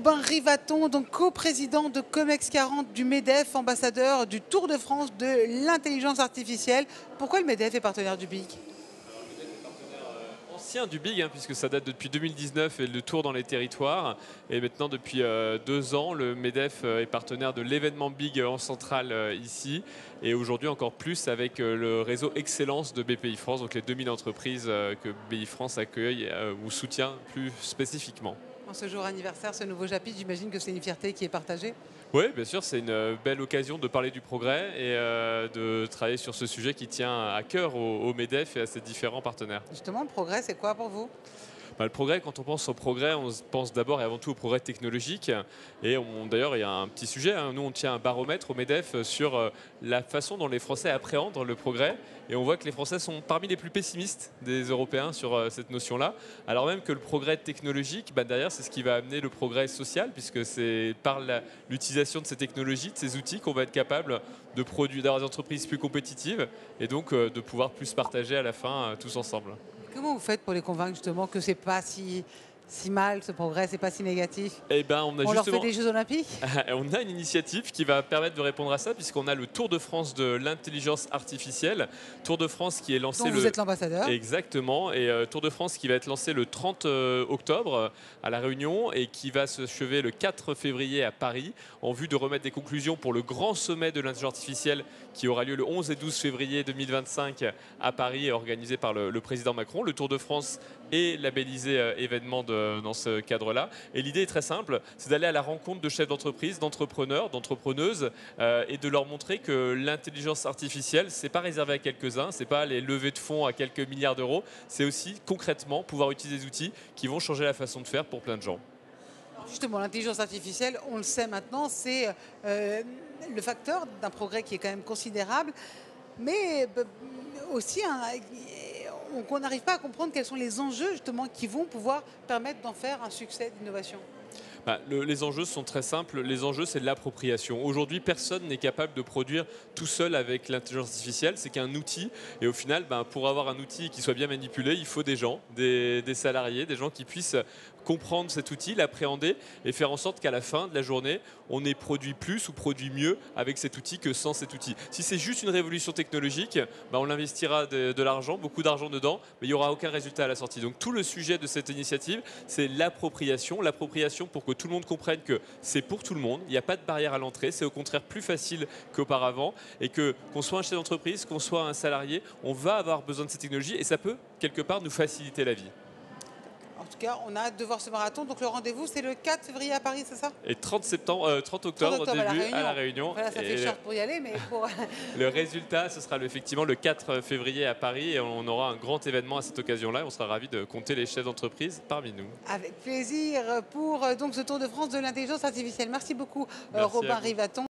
Robin Rivaton, donc coprésident de Comex 40 du MEDEF, ambassadeur du Tour de France de l'intelligence artificielle. Pourquoi le MEDEF est partenaire du BIC? Ancien du BIG, puisque ça date depuis 2019 et le tour dans les territoires. Et maintenant, depuis 2 ans, le MEDEF est partenaire de l'événement BIG en centrale ici. Et aujourd'hui, encore plus avec le réseau Excellence de BPI France, donc les 2000 entreprises que BPI France accueille ou soutient plus spécifiquement. En ce jour anniversaire, ce nouveau chapitre, j'imagine que c'est une fierté qui est partagée. Oui, bien sûr, c'est une belle occasion de parler du progrès et de travailler sur ce sujet qui tient à cœur au MEDEF et à ses différents partenaires. Justement, le progrès, c'est quoi pour vous? Le progrès, quand on pense au progrès, on pense d'abord et avant tout au progrès technologique. Et d'ailleurs, il y a un petit sujet. Nous, on tient un baromètre au MEDEF sur la façon dont les Français appréhendent le progrès. Et on voit que les Français sont parmi les plus pessimistes des Européens sur cette notion-là. Alors même que le progrès technologique, derrière, c'est ce qui va amener le progrès social, puisque c'est par l'utilisation de ces technologies, de ces outils, qu'on va être capable de produire, d'avoir des entreprises plus compétitives et donc de pouvoir plus partager à la fin tous ensemble. Comment vous faites pour les convaincre justement que c'est pas si mal ce progrès, c'est pas si négatif? Eh ben, On leur fait des Jeux Olympiques? On a une initiative qui va permettre de répondre à ça, puisqu'on a le Tour de France de l'intelligence artificielle. Tour de France qui est lancé dont vous êtes l'ambassadeur. Exactement. Et Tour de France qui va être lancé le 30 octobre à La Réunion et qui va se chever le 4 février à Paris en vue de remettre des conclusions pour le grand sommet de l'intelligence artificielle qui aura lieu le 11 et 12 février 2025 à Paris, organisé par le président Macron. Le Tour de France est labellisé événement dans ce cadre-là. Et l'idée est très simple, c'est d'aller à la rencontre de chefs d'entreprise, d'entrepreneurs, d'entrepreneuses et de leur montrer que l'intelligence artificielle, c'est pas réservé à quelques-uns, c'est pas les levées de fonds à quelques milliards d'euros, c'est aussi concrètement pouvoir utiliser des outils qui vont changer la façon de faire pour plein de gens. Justement, l'intelligence artificielle, on le sait maintenant, c'est le facteur d'un progrès qui est quand même considérable, mais aussi qu'on n'arrive pas à comprendre quels sont les enjeux justement qui vont pouvoir permettre d'en faire un succès d'innovation. Les enjeux sont très simples. Les enjeux, c'est de l'appropriation. Aujourd'hui, personne n'est capable de produire tout seul avec l'intelligence artificielle. C'est qu'un outil. Et au final, pour avoir un outil qui soit bien manipulé, il faut des gens, des salariés, des gens qui puissent comprendre cet outil, l'appréhender et faire en sorte qu'à la fin de la journée, on ait produit plus ou produit mieux avec cet outil que sans cet outil. Si c'est juste une révolution technologique, on investira de l'argent, beaucoup d'argent dedans, mais il n'y aura aucun résultat à la sortie. Donc tout le sujet de cette initiative, c'est l'appropriation. L'appropriation pour que tout le monde comprenne que c'est pour tout le monde, il n'y a pas de barrière à l'entrée, c'est au contraire plus facile qu'auparavant et qu'on soit un chef d'entreprise, qu'on soit un salarié, on va avoir besoin de cette technologie et ça peut quelque part nous faciliter la vie. En tout cas, on a hâte de voir ce marathon. Donc le rendez-vous, c'est le 4 février à Paris, c'est ça? Et 30 octobre début à La Réunion. Voilà, ça fait short pour y aller, mais pour... Le résultat, ce sera effectivement le 4 février à Paris et on aura un grand événement à cette occasion-là. On sera ravis de compter les chefs d'entreprise parmi nous. Avec plaisir pour donc ce Tour de France de l'intelligence artificielle. Merci beaucoup, Merci Robin Rivaton.